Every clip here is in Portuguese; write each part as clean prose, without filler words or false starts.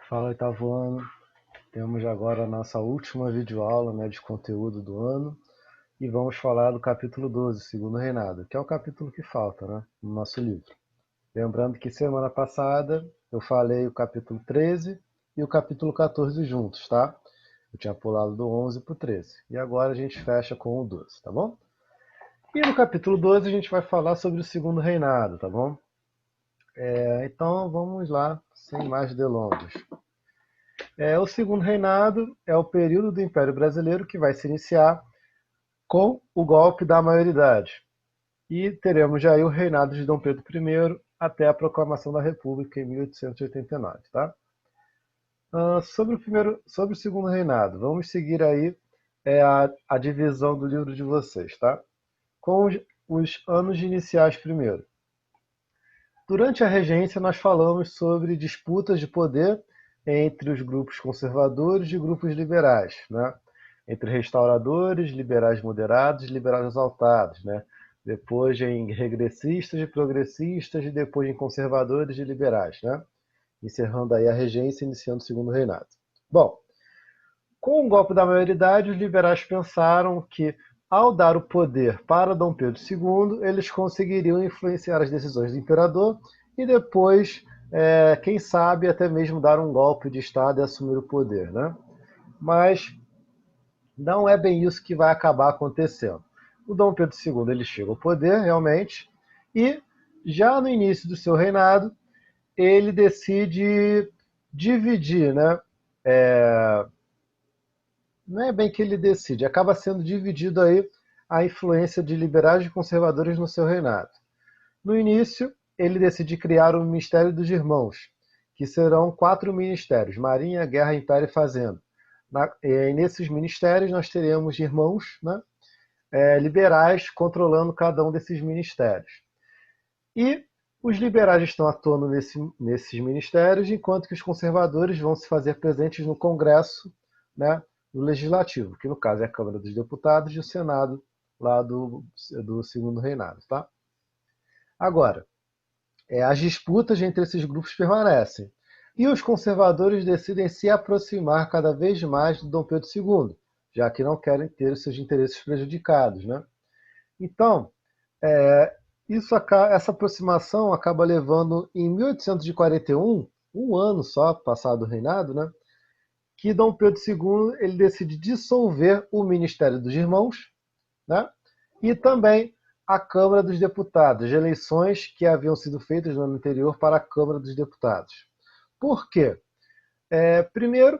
Fala, oitavo ano. Temos agora a nossa última videoaula, né, de conteúdo do ano e vamos falar do capítulo 12, Segundo Reinado, que é o capítulo que falta, né, no nosso livro. Lembrando que semana passada eu falei o capítulo 13 e o capítulo 14 juntos, tá? Eu tinha pulado do 11 para o 13. E agora a gente fecha com o 12, tá bom? E no capítulo 12 a gente vai falar sobre o Segundo Reinado, tá bom? Então vamos lá, sem mais delongas. O Segundo Reinado é o período do Império Brasileiro que vai se iniciar com o golpe da maioridade. E teremos já aí o reinado de Dom Pedro I até a proclamação da República em 1889, tá? Sobre o segundo reinado, vamos seguir aí a divisão do livro de vocês, tá? Com os anos iniciais primeiro. Durante a regência, nós falamos sobre disputas de poder entre os grupos conservadores e grupos liberais, né? Entre restauradores, liberais moderados e liberais exaltados, né? Depois em regressistas e progressistas e depois em conservadores e liberais, né? Encerrando aí a regência e iniciando o segundo reinado. Bom, com o golpe da maioridade, os liberais pensaram que, ao dar o poder para Dom Pedro II, eles conseguiriam influenciar as decisões do imperador e depois, quem sabe, até mesmo dar um golpe de Estado e assumir o poder, né? Mas não é bem isso que vai acabar acontecendo. O Dom Pedro II ele chega ao poder, realmente, e já no início do seu reinado, ele decide dividir, né? É, não é bem que ele decide, acaba sendo dividido aí a influência de liberais e conservadores no seu reinado. No início, ele decide criar o Ministério dos Irmãos, que serão 4 ministérios: Marinha, Guerra, Império e Fazenda. Nesses ministérios nós teremos irmãos, né, liberais controlando cada um desses ministérios. E os liberais estão atuando nesses ministérios, enquanto que os conservadores vão se fazer presentes no Congresso, né, no Legislativo, que no caso é a Câmara dos Deputados e o Senado lá do Segundo Reinado. Tá? Agora, as disputas entre esses grupos permanecem. E os conservadores decidem se aproximar cada vez mais do Dom Pedro II, já que não querem ter os seus interesses prejudicados. Né? Então, é, essa aproximação acaba levando, em 1841, um ano só passado o reinado, né, que Dom Pedro II ele decide dissolver o Ministério dos Irmãos, né, e também a Câmara dos Deputados, eleições que haviam sido feitas no ano anterior para a Câmara dos Deputados. Por quê? Primeiro,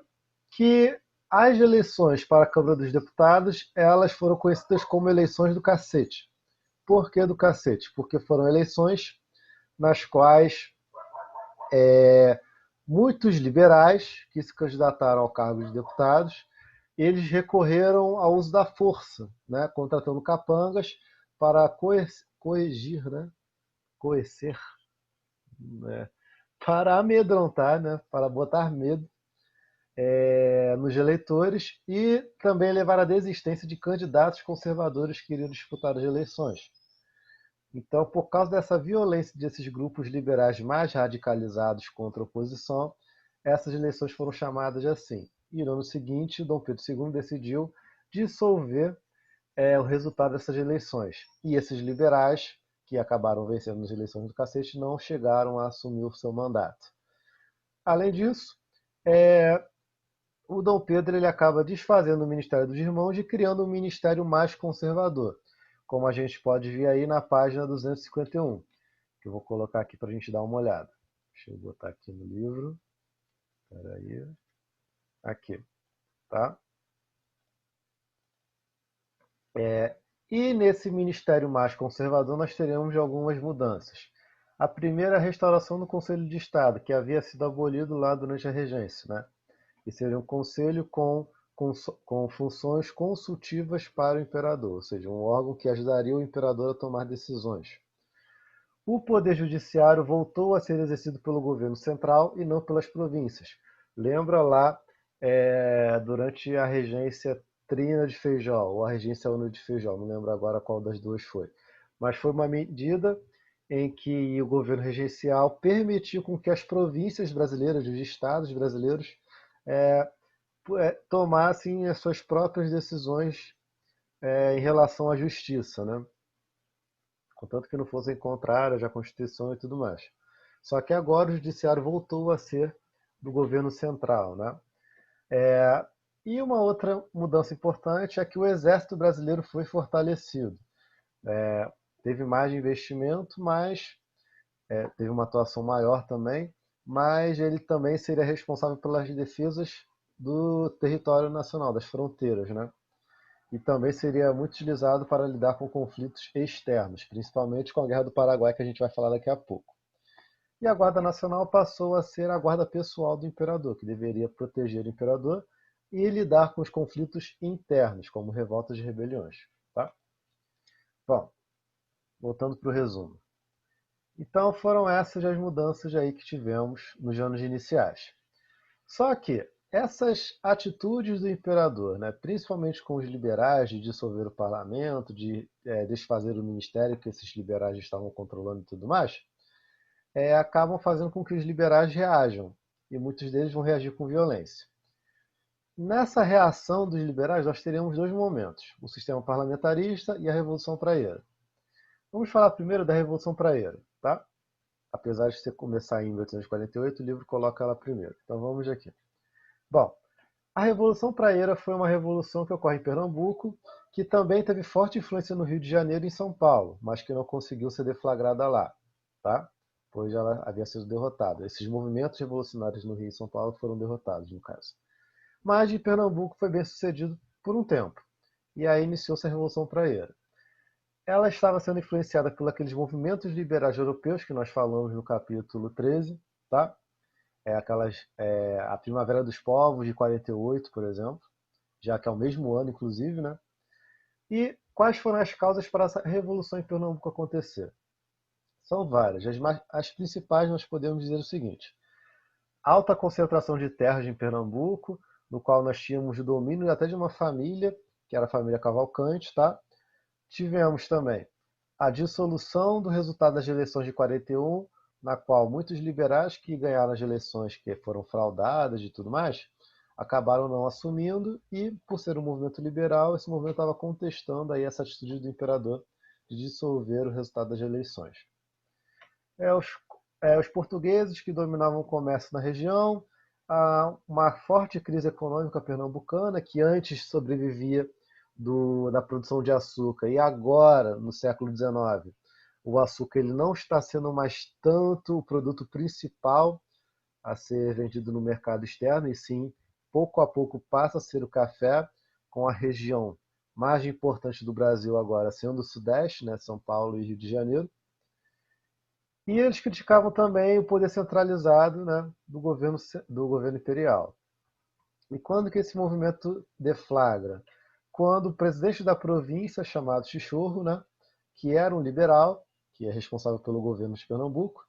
que as eleições para a Câmara dos Deputados elas foram conhecidas como eleições do cacete. Por que do cacete? Porque foram eleições nas quais muitos liberais que se candidataram ao cargo de deputados, eles recorreram ao uso da força, né, contratando capangas para coergir, né, coercer, né, para amedrontar, né, para botar medo nos eleitores e também levar à desistência de candidatos conservadores que iriam disputar as eleições. Então, por causa dessa violência desses grupos liberais mais radicalizados contra a oposição, essas eleições foram chamadas assim. E no ano seguinte, Dom Pedro II decidiu dissolver o resultado dessas eleições. E esses liberais, que acabaram vencendo nas eleições do cacete, não chegaram a assumir o seu mandato. Além disso, o Dom Pedro ele acaba desfazendo o Ministério dos Irmãos e criando um ministério mais conservador, como a gente pode ver aí na página 251, que eu vou colocar aqui para a gente dar uma olhada. Deixa eu botar aqui no livro. Espera aí. Aqui, tá? E nesse ministério mais conservador nós teremos algumas mudanças. A primeira é a restauração do Conselho de Estado, que havia sido abolido lá durante a regência, né? E seria um conselho com funções consultivas para o imperador, ou seja, um órgão que ajudaria o imperador a tomar decisões. O poder judiciário voltou a ser exercido pelo governo central e não pelas províncias. Lembra lá, durante a regência Trina de Feijó, ou a regência Una de Feijó, não lembro agora qual das duas foi. Mas foi uma medida em que o governo regencial permitiu com que as províncias brasileiras, os estados brasileiros, é, tomassem as suas próprias decisões em relação à justiça, né? Contanto que não fossem contrárias à Constituição e tudo mais. Só que agora o judiciário voltou a ser do governo central, né? E uma outra mudança importante é que o Exército Brasileiro foi fortalecido. Teve mais investimento, mas teve uma atuação maior também, mas ele também seria responsável pelas defesas do território nacional, das fronteiras, né? E também seria muito utilizado para lidar com conflitos externos, principalmente com a Guerra do Paraguai, que a gente vai falar daqui a pouco. E a Guarda Nacional passou a ser a guarda pessoal do imperador, que deveria proteger o imperador e lidar com os conflitos internos, como revoltas e rebeliões. Tá? Bom, voltando para o resumo. Então foram essas as mudanças aí que tivemos nos anos iniciais. Só que essas atitudes do imperador, né, principalmente com os liberais, de dissolver o parlamento, de desfazer o ministério que esses liberais estavam controlando e tudo mais, acabam fazendo com que os liberais reajam. E muitos deles vão reagir com violência. Nessa reação dos liberais, nós teremos dois momentos: o sistema parlamentarista e a Revolução Praieira. Vamos falar primeiro da Revolução Praieira, tá? Apesar de você começar em 1848, o livro coloca ela primeiro. Então vamos aqui. Bom, a Revolução Praieira foi uma revolução que ocorre em Pernambuco, que também teve forte influência no Rio de Janeiro e em São Paulo, mas que não conseguiu ser deflagrada lá, tá? Pois ela havia sido derrotada. Esses movimentos revolucionários no Rio e São Paulo foram derrotados, no caso. Mas em Pernambuco foi bem sucedido por um tempo, e aí iniciou-se a Revolução Praieira. Ela estava sendo influenciada por aqueles movimentos liberais europeus que nós falamos no capítulo 13, tá? A Primavera dos Povos de 48, por exemplo, já que é o mesmo ano, inclusive, né? E quais foram as causas para essa revolução em Pernambuco acontecer? São várias. As principais nós podemos dizer o seguinte: alta concentração de terras em Pernambuco, no qual nós tínhamos o domínio até de uma família, que era a família Cavalcante, tá? Tivemos também a dissolução do resultado das eleições de 41, na qual muitos liberais que ganharam as eleições que foram fraudadas e tudo mais, acabaram não assumindo e, por ser um movimento liberal, esse movimento estava contestando aí essa atitude do imperador de dissolver o resultado das eleições. Os, os portugueses que dominavam o comércio na região, uma forte crise econômica pernambucana, que antes sobrevivia da produção de açúcar, e agora, no século XIX, o açúcar ele não está sendo mais tanto o produto principal a ser vendido no mercado externo, e sim, pouco a pouco passa a ser o café, com a região mais importante do Brasil agora sendo o Sudeste, né, São Paulo e Rio de Janeiro. E eles criticavam também o poder centralizado, né, do governo imperial. E quando que esse movimento deflagra? Quando o presidente da província, chamado Chichorro, né, que era um liberal, que é responsável pelo governo de Pernambuco,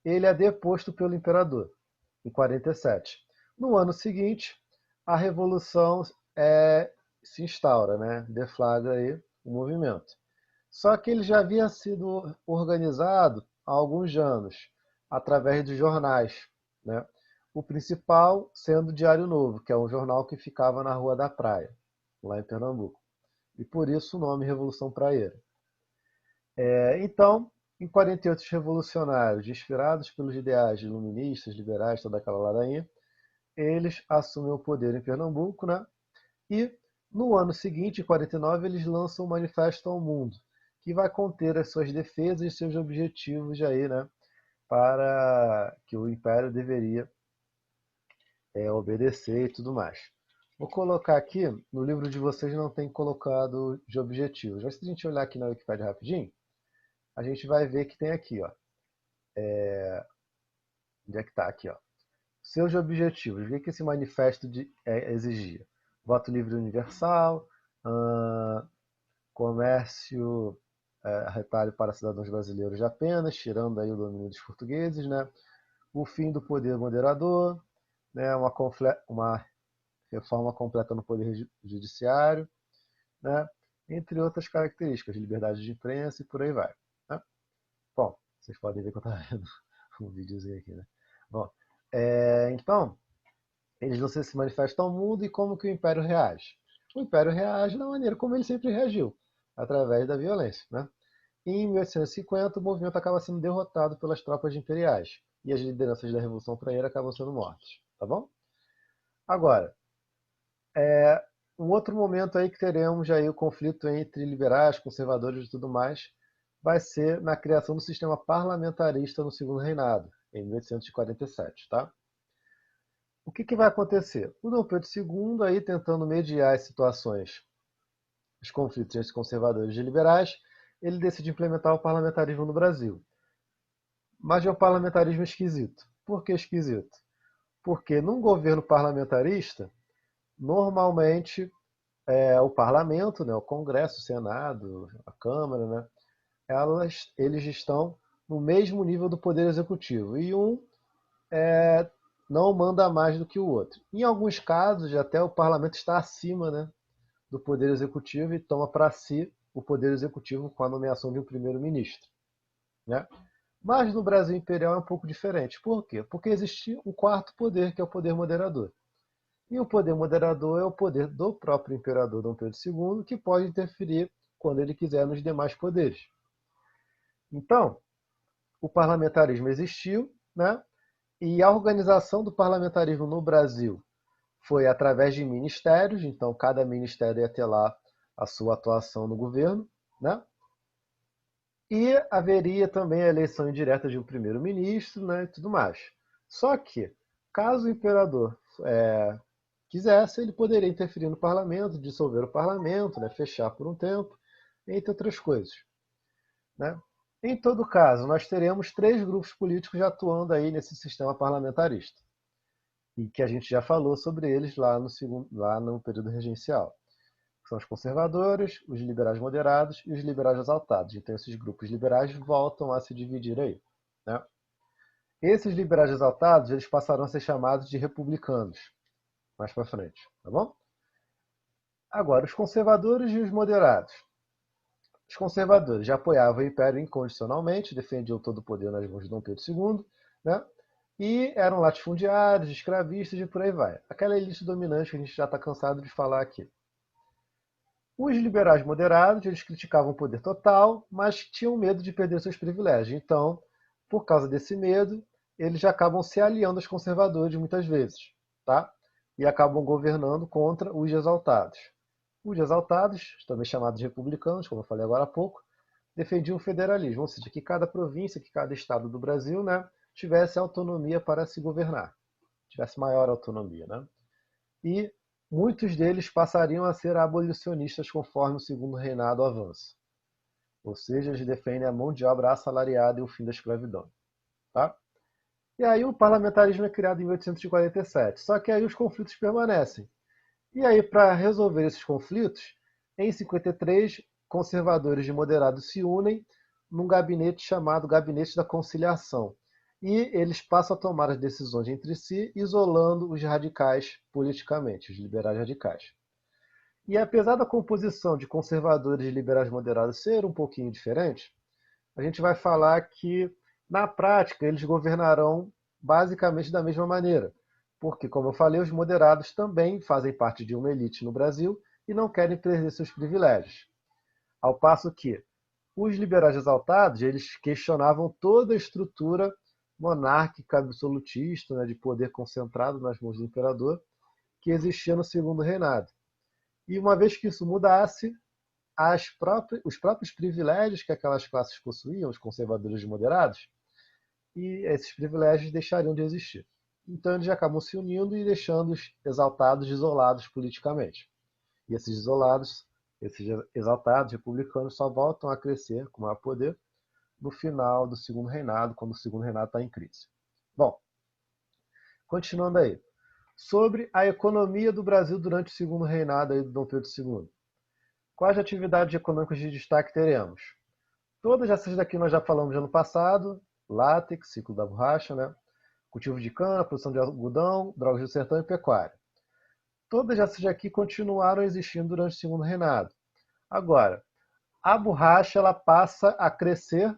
ele é deposto pelo imperador, em 47. No ano seguinte, a revolução se instaura, né, deflagra aí o movimento. Só que ele já havia sido organizado há alguns anos, através de jornais, né? O principal sendo o Diário Novo, que é um jornal que ficava na Rua da Praia, lá em Pernambuco. E por isso o nome Revolução Praieira. Então, em 48, os revolucionários, inspirados pelos ideais iluministas, liberais, toda aquela ladainha, eles assumem o poder em Pernambuco, né? E no ano seguinte, em 49, eles lançam o Manifesto ao Mundo, que vai conter as suas defesas e seus objetivos aí, né, para que o Império deveria obedecer e tudo mais. Vou colocar aqui, no livro de vocês não tem colocado de objetivos, mas se a gente olhar aqui na Wikipédia rapidinho, a gente vai ver que tem aqui, ó. Onde é que está aqui, ó? Seus objetivos. O que esse manifesto exigia? Voto livre universal, comércio retalho para cidadãos brasileiros apenas, tirando aí o domínio dos portugueses, né? O fim do poder moderador, né? Uma reforma completa no poder judiciário, né? Entre outras características, liberdade de imprensa e por aí vai. Né? Bom, Vocês podem ver que eu estava vendo um videozinho aqui, né? Bom, então, eles não se manifestam ao mundo e como que o Império reage? O Império reage da maneira como ele sempre reagiu, através da violência, né? E em 1850, o movimento acaba sendo derrotado pelas tropas imperiais e as lideranças da Revolução Praeira acabam sendo mortas, tá bom? Agora, um outro momento aí que teremos aí o conflito entre liberais, conservadores e tudo mais, vai ser na criação do sistema parlamentarista no Segundo Reinado, em 1847, tá? O que, que vai acontecer? O Dom Pedro II, aí tentando mediar as situações, os conflitos entre conservadores e liberais, ele decide implementar o parlamentarismo no Brasil. Mas é um parlamentarismo esquisito. Por que esquisito? Porque num governo parlamentarista, normalmente o parlamento, né, o Congresso, o Senado, a Câmara, né, eles estão no mesmo nível do Poder Executivo. E um não manda mais do que o outro. Em alguns casos, até o parlamento está acima, né, do Poder Executivo e toma para si o Poder Executivo com a nomeação de um primeiro-ministro, né? Mas no Brasil Imperial é um pouco diferente. Por quê? Porque existe um quarto poder, que é o poder moderador. E o poder moderador é o poder do próprio imperador Dom Pedro II, que pode interferir quando ele quiser nos demais poderes. Então, o parlamentarismo existiu, né? E a organização do parlamentarismo no Brasil foi através de ministérios, então cada ministério ia ter lá a sua atuação no governo, né? E haveria também a eleição indireta de um primeiro-ministro, né, e tudo mais. Só que, caso o imperador quisesse, ele poderia interferir no parlamento, dissolver o parlamento, né, fechar por um tempo, entre outras coisas, né? Em todo caso, nós teremos três grupos políticos já atuando aí nesse sistema parlamentarista, e que a gente já falou sobre eles lá no período regencial. São os conservadores, os liberais moderados e os liberais exaltados. Então esses grupos liberais voltam a se dividir aí, né? Esses liberais exaltados, eles passarão a ser chamados de republicanos mais para frente, tá bom? Agora, os conservadores e os moderados. Os conservadores já apoiavam o Império incondicionalmente, defendiam todo o poder nas mãos de Dom Pedro II, né? E eram latifundiários, escravistas e por aí vai. Aquela elite dominante que a gente já está cansado de falar aqui. Os liberais moderados, eles criticavam o poder total, mas tinham medo de perder seus privilégios. Então, por causa desse medo, eles já acabam se aliando aos conservadores muitas vezes, tá? E acabam governando contra os exaltados. Os exaltados, também chamados de republicanos, como eu falei agora há pouco, defendiam o federalismo, ou seja, que cada província, que cada estado do Brasil, né, tivesse autonomia para se governar, tivesse maior autonomia, né? E muitos deles passariam a ser abolicionistas conforme o Segundo Reinado avança. Ou seja, eles defendem a mão de obra assalariada e o fim da escravidão. Tá? E aí o parlamentarismo é criado em 1847. Só que aí os conflitos permanecem. E aí, para resolver esses conflitos, em 53, conservadores e moderados se unem num gabinete chamado Gabinete da Conciliação. E eles passam a tomar as decisões entre si, isolando os radicais politicamente, os liberais radicais. E apesar da composição de conservadores e liberais moderados ser um pouquinho diferente, a gente vai falar que, na prática, eles governarão basicamente da mesma maneira. Porque, como eu falei, os moderados também fazem parte de uma elite no Brasil e não querem perder seus privilégios. Ao passo que os liberais exaltados, eles questionavam toda a estrutura monárquica absolutista, né, de poder concentrado nas mãos do imperador, que existia no Segundo Reinado. E uma vez que isso mudasse, os próprios privilégios que aquelas classes possuíam, os conservadores e moderados, e esses privilégios deixariam de existir. Então eles acabam se unindo e deixando os exaltados isolados politicamente. E esses exaltados republicanos só voltam a crescer com maior poder no final do Segundo Reinado, quando o Segundo Reinado está em crise. Bom, continuando aí. Sobre a economia do Brasil durante o Segundo Reinado aí do Dom Pedro II. Quais atividades econômicas de destaque teremos? Todas essas daqui nós já falamos no ano passado: látex, ciclo da borracha, né? Cultivo de cana, produção de algodão, drogas do sertão e pecuária. Todas essas daqui continuaram existindo durante o Segundo Reinado. Agora, a borracha ela passa a crescer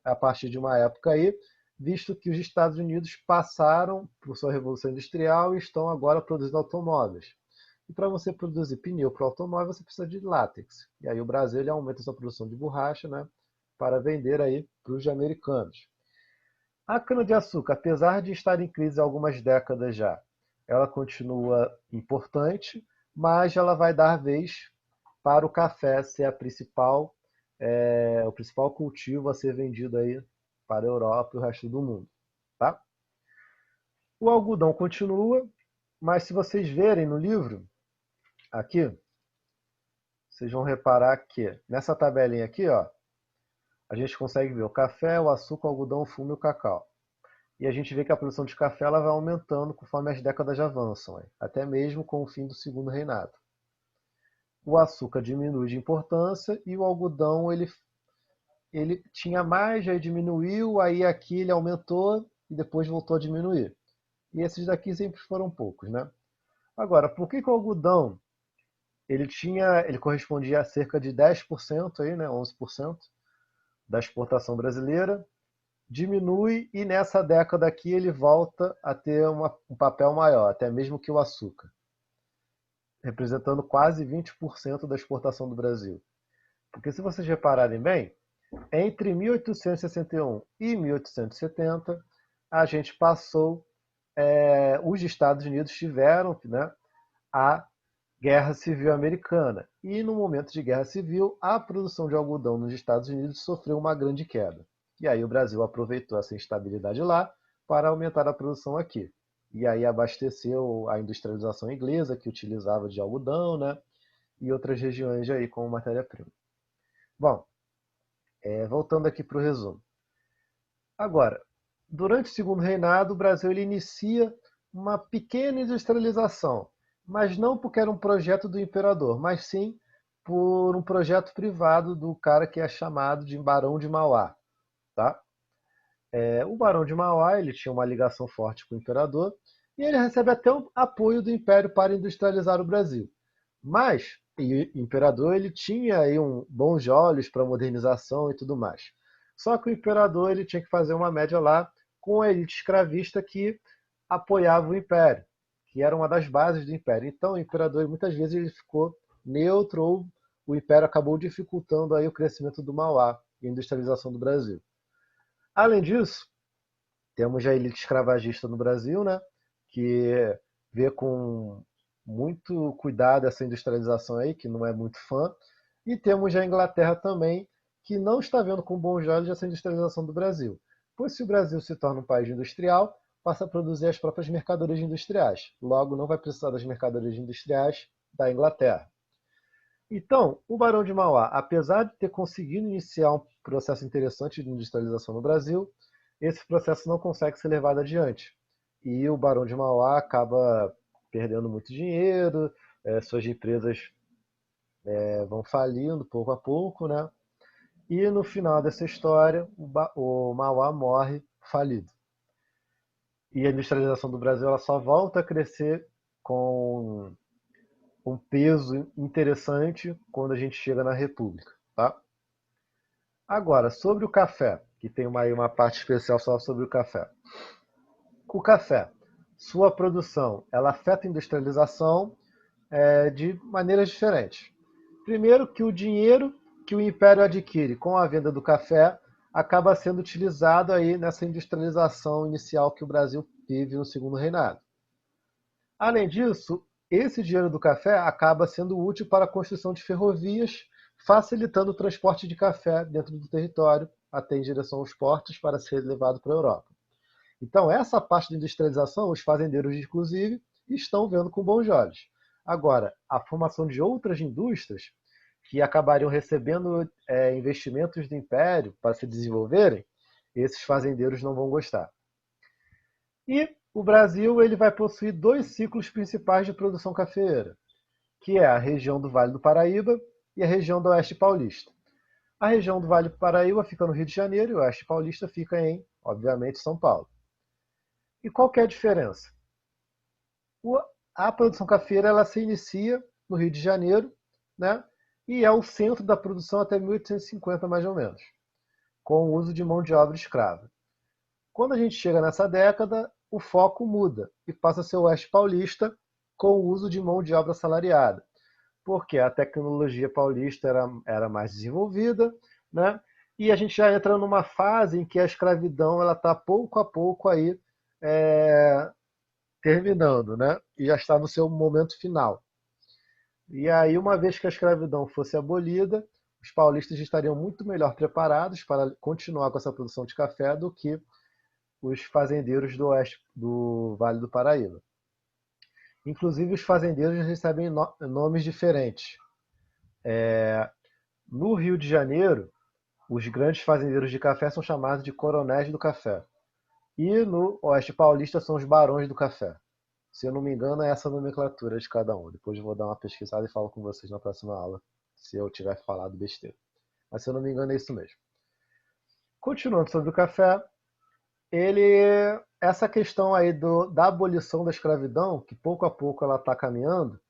a partir de uma época aí, visto que os Estados Unidos passaram por sua revolução industrial e estão agora produzindo automóveis. E para você produzir pneu para o automóvel, você precisa de látex. E aí o Brasil ele aumenta sua produção de borracha, né, para vender aí para os americanos. A cana-de-açúcar, apesar de estar em crise há algumas décadas já, ela continua importante, mas ela vai dar vez para o café ser o principal cultivo a ser vendido aí para a Europa e o resto do mundo, tá? O algodão continua, mas se vocês verem no livro, aqui, vocês vão reparar que nessa tabelinha aqui, ó, a gente consegue ver o café, o açúcar, o algodão, o fumo e o cacau. E a gente vê que a produção de café ela vai aumentando conforme as décadas avançam, até mesmo com o fim do segundo reinado. O açúcar diminui de importância e o algodão ele tinha mais, aí diminuiu, aí aqui ele aumentou e depois voltou a diminuir. E esses daqui sempre foram poucos, né? Agora, por que o algodão ele correspondia a cerca de 10% aí, né, 11% da exportação brasileira, diminui e nessa década aqui ele volta a ter um papel maior, até mesmo que o açúcar, representando quase 20% da exportação do Brasil. Porque se vocês repararem bem, entre 1861 e 1870, a gente passou, os Estados Unidos tiveram, né, a Guerra Civil Americana. E no momento de Guerra Civil, a produção de algodão nos Estados Unidos sofreu uma grande queda. E aí o Brasil aproveitou essa instabilidade lá para aumentar a produção aqui. E aí abasteceu a industrialização inglesa, que utilizava de algodão, né? E outras regiões aí como matéria-prima. Bom, voltando aqui para o resumo. Agora, durante o segundo reinado, o Brasil ele inicia uma pequena industrialização, mas não porque era um projeto do imperador, mas sim por um projeto privado do cara que é chamado de Barão de Mauá, tá? O Barão de Mauá ele tinha uma ligação forte com o imperador e ele recebe até o apoio do império para industrializar o Brasil. Mas o imperador ele tinha aí bons olhos para modernização e tudo mais. Só que o imperador ele tinha que fazer uma média lá com a elite escravista que apoiava o império, que era uma das bases do império. Então o imperador muitas vezes ele ficou neutro ou o império acabou dificultando aí o crescimento do Mauá e a industrialização do Brasil. Além disso, temos a elite escravagista no Brasil, né, que vê com muito cuidado essa industrialização aí, que não é muito fã. E temos a Inglaterra também, que não está vendo com bons olhos essa industrialização do Brasil. Pois se o Brasil se torna um país industrial, passa a produzir as próprias mercadorias industriais. Logo, não vai precisar das mercadorias industriais da Inglaterra. Então, o Barão de Mauá, apesar de ter conseguido iniciar um processo interessante de industrialização no Brasil, esse processo não consegue ser levado adiante. E o Barão de Mauá acaba perdendo muito dinheiro, suas empresas vão falindo pouco a pouco, né? E no final dessa história, o Mauá morre falido. E a industrialização do Brasil ela só volta a crescer com um peso interessante quando a gente chega na República, tá? Agora, sobre o café, que tem uma parte especial só sobre o café. O café, sua produção, ela afeta a industrialização de maneiras diferentes. Primeiro, que o dinheiro que o império adquire com a venda do café acaba sendo utilizado aí nessa industrialização inicial que o Brasil teve no segundo reinado. Além disso, esse dinheiro do café acaba sendo útil para a construção de ferrovias, facilitando o transporte de café dentro do território até em direção aos portos para ser levado para a Europa. Então, essa parte da industrialização, os fazendeiros, inclusive, estão vendo com bons olhos. Agora, a formação de outras indústrias que acabariam recebendo investimentos do império para se desenvolverem, esses fazendeiros não vão gostar. E o Brasil ele vai possuir dois ciclos principais de produção cafeeira, que é a região do Vale do Paraíba e a região do Oeste Paulista. A região do Vale do Paraíba fica no Rio de Janeiro e o Oeste Paulista fica em, obviamente, São Paulo. E qual que é a diferença? A produção cafeeira ela se inicia no Rio de Janeiro, né? E é o centro da produção até 1850, mais ou menos. com o uso de mão de obra escrava. Quando a gente chega nessa década, o foco muda e passa a ser o Oeste Paulista com o uso de mão de obra assalariada, porque a tecnologia paulista era mais desenvolvida, né? E a gente já entra numa fase em que a escravidão ela está pouco a pouco aí é, terminando, né? E já está no seu momento final. E aí, uma vez que a escravidão fosse abolida, os paulistas estariam muito melhor preparados para continuar com essa produção de café do que os fazendeiros do oeste do Vale do Paraíba. Inclusive, os fazendeiros recebem nomes diferentes. No Rio de Janeiro, os grandes fazendeiros de café são chamados de coronéis do café. E no Oeste Paulista são os barões do café. Se eu não me engano, é essa a nomenclatura de cada um. Depois eu vou dar uma pesquisada e falo com vocês na próxima aula, se eu tiver falado besteira. Mas se eu não me engano, é isso mesmo. Continuando sobre o café, essa questão aí da abolição da escravidão, que pouco a pouco ela está caminhando,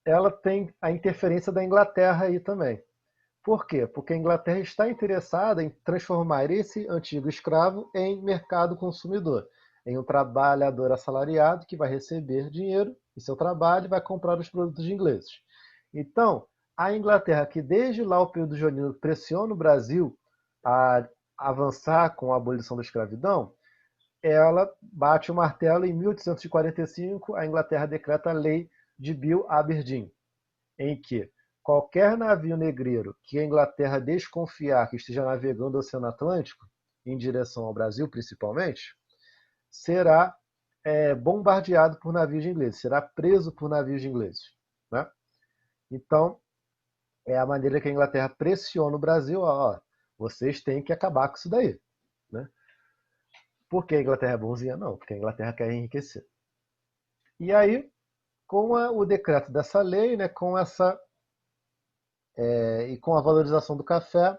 ela tem a interferência da Inglaterra aí também. Por quê? Porque a Inglaterra está interessada em transformar esse antigo escravo em mercado consumidor, em um trabalhador assalariado que vai receber dinheiro em seu trabalho e vai comprar os produtos ingleses. Então, a Inglaterra, que desde lá o período joanino pressiona o Brasil a avançar com a abolição da escravidão, ela bate o martelo em 1845, a Inglaterra decreta a lei de Bill Aberdeen, em que qualquer navio negreiro que a Inglaterra desconfiar que esteja navegando o Oceano Atlântico, em direção ao Brasil principalmente, será bombardeado por navios ingleses, será preso por navios ingleses. Né? Então, é a maneira que a Inglaterra pressiona o Brasil, ó, vocês têm que acabar com isso daí. Né? Por que a Inglaterra é bonzinha? Não, porque a Inglaterra quer enriquecer. E aí, com o decreto dessa lei, né, e com a valorização do café,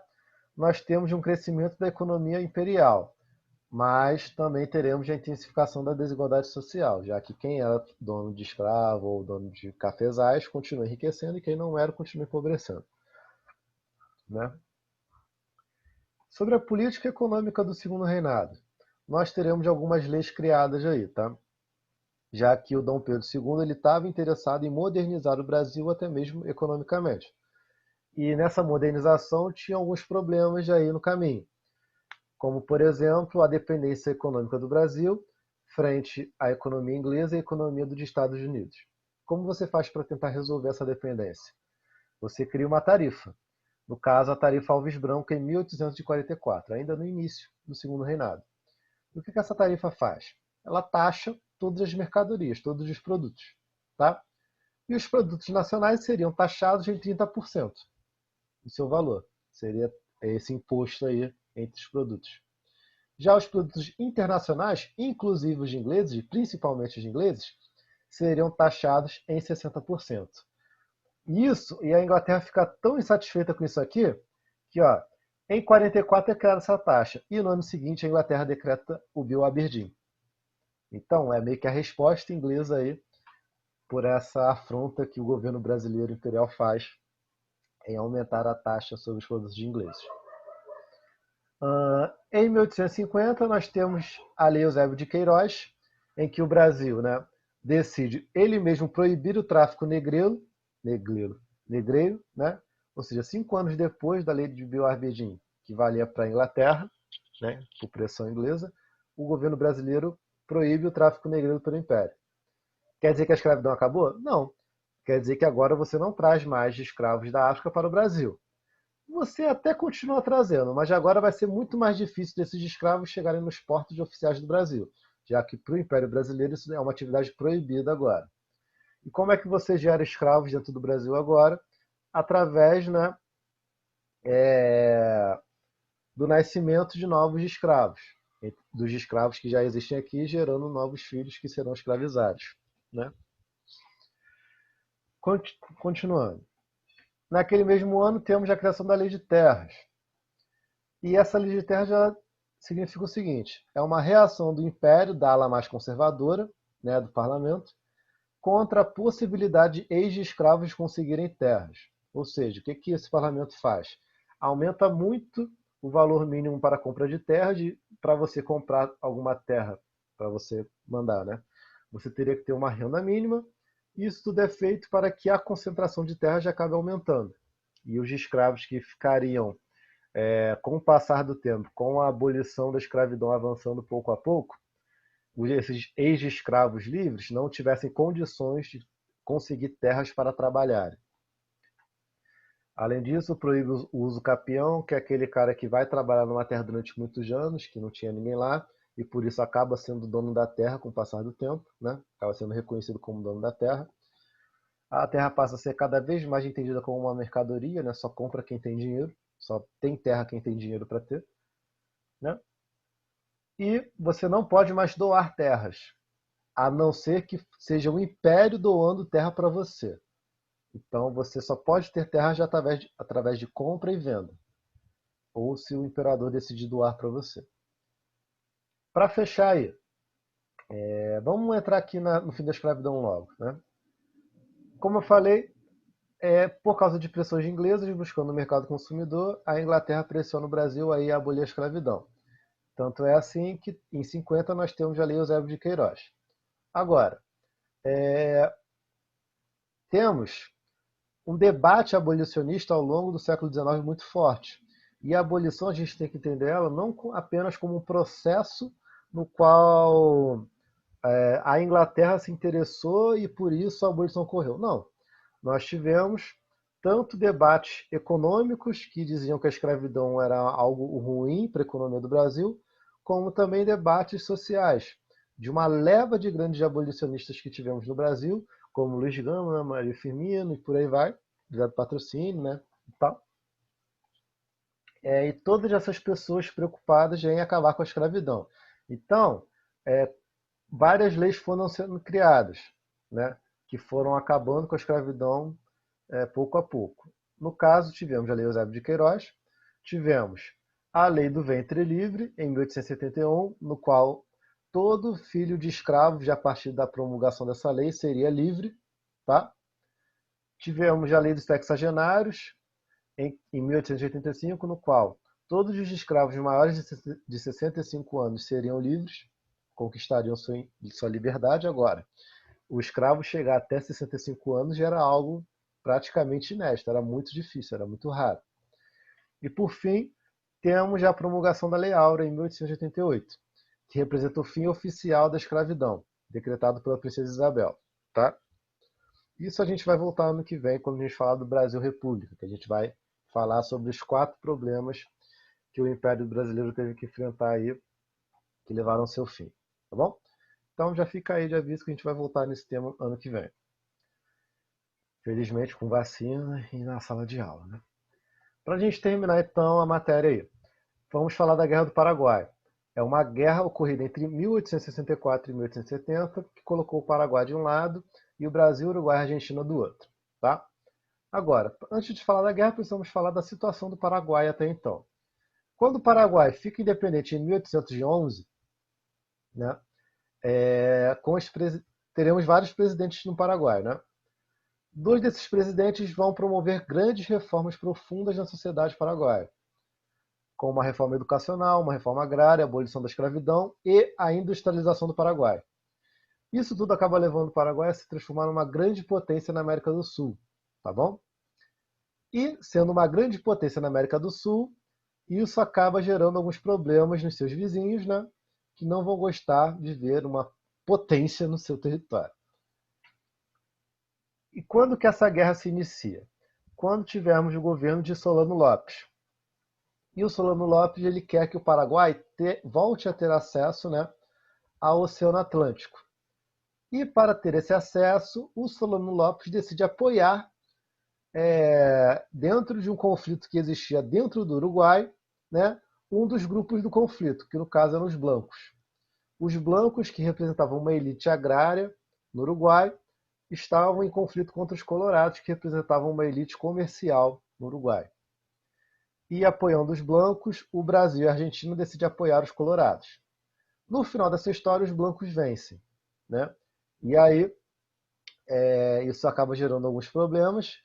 nós temos um crescimento da economia imperial, mas também teremos a intensificação da desigualdade social, já que quem era dono de escravo ou dono de cafezais continua enriquecendo e quem não era continua empobrecendo. Né? Sobre a política econômica do Segundo Reinado, nós teremos algumas leis criadas aí, tá? Já que o Dom Pedro II ele estava interessado em modernizar o Brasil até mesmo economicamente. E nessa modernização tinha alguns problemas aí no caminho, como, por exemplo, a dependência econômica do Brasil frente à economia inglesa e à economia dos Estados Unidos. Como você faz para tentar resolver essa dependência? Você cria uma tarifa. No caso, a tarifa Alves Branco em 1844, ainda no início do Segundo Reinado. E o que essa tarifa faz? Ela taxa todas as mercadorias, todos os produtos. Tá? E os produtos nacionais seriam taxados em 30% do seu valor. Seria esse imposto aí entre os produtos. Já os produtos internacionais, inclusive os ingleses, e principalmente os ingleses, seriam taxados em 60%. Isso, e a Inglaterra fica tão insatisfeita com isso aqui, que ó, em 44 é criada essa taxa, e no ano seguinte a Inglaterra decreta o Bill Aberdeen. Então, é meio que a resposta inglesa aí por essa afronta que o governo brasileiro imperial faz em aumentar a taxa sobre os produtos de ingleses. Em 1850, nós temos a Lei Eusébio de Queiroz, em que o Brasil, né, decide ele mesmo proibir o tráfico negreiro, né? Ou seja, 5 anos depois da Lei de Bill Aberdeen, que valia para a Inglaterra, né, por pressão inglesa, o governo brasileiro proíbe o tráfico negreiro pelo Império. Quer dizer que a escravidão acabou? Não. Quer dizer que agora você não traz mais escravos da África para o Brasil. Você até continua trazendo, mas agora vai ser muito mais difícil desses escravos chegarem nos portos oficiais do Brasil, já que para o Império Brasileiro isso é uma atividade proibida agora. E como é que você gera escravos dentro do Brasil agora? Através, né, do nascimento de novos escravos, dos escravos que já existem aqui, gerando novos filhos que serão escravizados. Né? Continuando. Naquele mesmo ano, temos a criação da Lei de Terras. E essa Lei de Terras já significa o seguinte: é uma reação do Império, da ala mais conservadora, né, do parlamento, contra a possibilidade de ex-escravos conseguirem terras. Ou seja, o que esse parlamento faz? Aumenta muito o valor mínimo para a compra de terra, para você comprar alguma terra, para você mandar, né? Você teria que ter uma renda mínima. Isso tudo é feito para que a concentração de terra já acabe aumentando. E os escravos que ficariam, com o passar do tempo, com a abolição da escravidão avançando pouco a pouco, esses ex-escravos livres não tivessem condições de conseguir terras para trabalhar. Além disso, proíbe o uso capião, que é aquele cara que vai trabalhar numa terra durante muitos anos, que não tinha ninguém lá, e por isso acaba sendo dono da terra com o passar do tempo, né? Acaba sendo reconhecido como dono da terra. A terra passa a ser cada vez mais entendida como uma mercadoria, né? Só compra quem tem dinheiro, só tem terra quem tem dinheiro para ter, né? E você não pode mais doar terras, a não ser que seja um império doando terra para você. Então você só pode ter terra já através de compra e venda, ou se o imperador decidir doar para você. Para fechar aí, vamos entrar aqui no fim da escravidão logo, né? Como eu falei, por causa de pressões inglesas buscando o mercado consumidor, a Inglaterra pressiona o Brasil aí a abolir a escravidão. Tanto é assim que em 50 nós temos a Lei Eusébio de Queiroz. Agora, temos um debate abolicionista ao longo do século XIX muito forte. E a abolição a gente tem que entender ela não apenas como um processo no qual a Inglaterra se interessou e por isso a abolição ocorreu. Não. Nós tivemos tanto debates econômicos que diziam que a escravidão era algo ruim para a economia do Brasil, como também debates sociais, de uma leva de grandes abolicionistas que tivemos no Brasil, como Luiz Gama, Maria Firmino e por aí vai, José do Patrocínio, né? E tal. E todas essas pessoas preocupadas em acabar com a escravidão. Então, várias leis foram sendo criadas, né? Que foram acabando com a escravidão pouco a pouco. No caso, tivemos a Lei Eusébio de Queiroz, tivemos a Lei do Ventre Livre, em 1871, no qual todo filho de escravo, já a partir da promulgação dessa lei, seria livre. Tá? Tivemos a Lei dos Sexagenários, em 1885, no qual todos os escravos maiores de 65 anos seriam livres, conquistariam sua liberdade. Agora, o escravo chegar até 65 anos já era algo praticamente inédito, era muito difícil, era muito raro. E por fim, temos a promulgação da Lei Áurea em 1888, que representa o fim oficial da escravidão, decretado pela Princesa Isabel. Tá? Isso a gente vai voltar ano que vem, quando a gente falar do Brasil República, que a gente vai falar sobre os 4 problemas que o Império Brasileiro teve que enfrentar aí, que levaram ao seu fim. Tá bom? Então já fica aí de aviso que a gente vai voltar nesse tema ano que vem. Felizmente com vacina e na sala de aula, né? Para a gente terminar então a matéria aí, vamos falar da Guerra do Paraguai. É uma guerra ocorrida entre 1864 e 1870, que colocou o Paraguai de um lado e o Brasil, Uruguai e Argentina do outro. Tá? Agora, antes de falar da guerra, precisamos falar da situação do Paraguai até então. Quando o Paraguai fica independente em 1811, né, teremos vários presidentes no Paraguai. Né? 2 desses presidentes vão promover grandes reformas profundas na sociedade paraguaia, como uma reforma educacional, uma reforma agrária, a abolição da escravidão e a industrialização do Paraguai. Isso tudo acaba levando o Paraguai a se transformar numa grande potência na América do Sul, tá bom? E, sendo uma grande potência na América do Sul, isso acaba gerando alguns problemas nos seus vizinhos, né? Que não vão gostar de ver uma potência no seu território. E quando que essa guerra se inicia? Quando tivermos o governo de Solano Lopes. E o Solano Lopes ele quer que o Paraguai volte a ter acesso, né, ao Oceano Atlântico. E para ter esse acesso, o Solano Lopes decide apoiar, dentro de um conflito que existia dentro do Uruguai, né, um dos grupos do conflito, que no caso eram os blancos. Os blancos, que representavam uma elite agrária no Uruguai, estavam em conflito contra os colorados, que representavam uma elite comercial no Uruguai. E apoiando os blancos, o Brasil e a Argentina decidem apoiar os colorados. No final dessa história, os blancos vencem. Né? E aí, isso acaba gerando alguns problemas,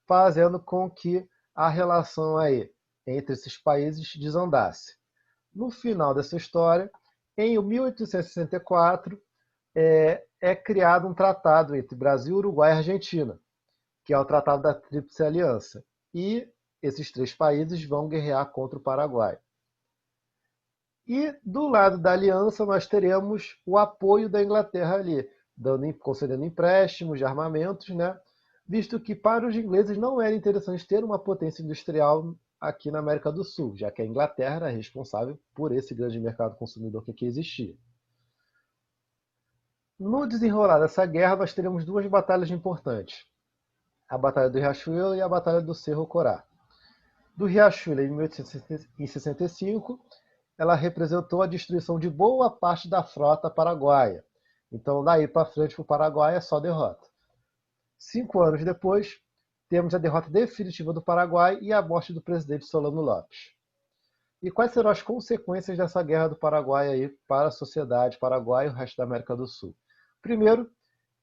fazendo com que a relação aí entre esses países desandasse. No final dessa história, em 1864, é criado um tratado entre Brasil, Uruguai e Argentina, que é o Tratado da Tríplice Aliança. E esses três países vão guerrear contra o Paraguai. E do lado da aliança nós teremos o apoio da Inglaterra ali, concedendo empréstimos de armamentos, né? Visto que para os ingleses não era interessante ter uma potência industrial aqui na América do Sul, já que a Inglaterra era responsável por esse grande mercado consumidor que aqui existia. No desenrolar dessa guerra, nós teremos duas batalhas importantes: a Batalha do Riachuelo e a Batalha do Cerro Corá. Do Riachuelo, em 1865, ela representou a destruição de boa parte da frota paraguaia. Então, daí para frente, para o Paraguai é só derrota. 5 anos depois, temos a derrota definitiva do Paraguai e a morte do presidente Solano Lopes. E quais serão as consequências dessa guerra do Paraguai aí para a sociedade paraguaia e o resto da América do Sul? Primeiro,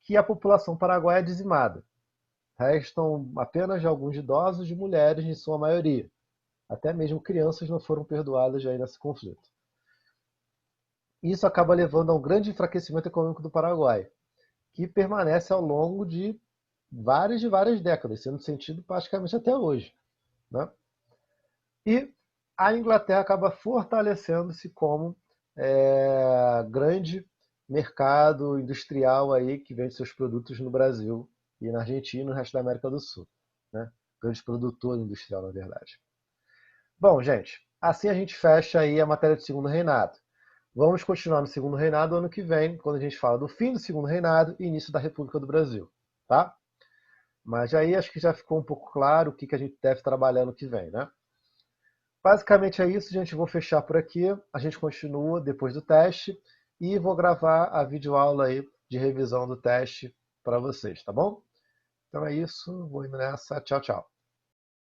que a população paraguaia é dizimada. Restam apenas alguns idosos e mulheres, em sua maioria. Até mesmo crianças não foram perdoadas aí nesse conflito. Isso acaba levando a um grande enfraquecimento econômico do Paraguai, que permanece ao longo de várias décadas, sendo sentido praticamente até hoje, né? E a Inglaterra acaba fortalecendo-se como grande mercado industrial aí que vende seus produtos no Brasil e na Argentina e no resto da América do Sul, né? Grande produtor industrial, na verdade. Bom, gente, assim a gente fecha aí a matéria do Segundo Reinado. Vamos continuar no Segundo Reinado ano que vem, quando a gente fala do fim do Segundo Reinado e início da República do Brasil, tá? Mas aí acho que já ficou um pouco claro o que a gente deve trabalhar no que vem, né? Basicamente é isso, gente. Vou fechar por aqui. A gente continua depois do teste e vou gravar a videoaula aí de revisão do teste para vocês, tá bom? Então é isso. Vou indo nessa. Tchau, tchau.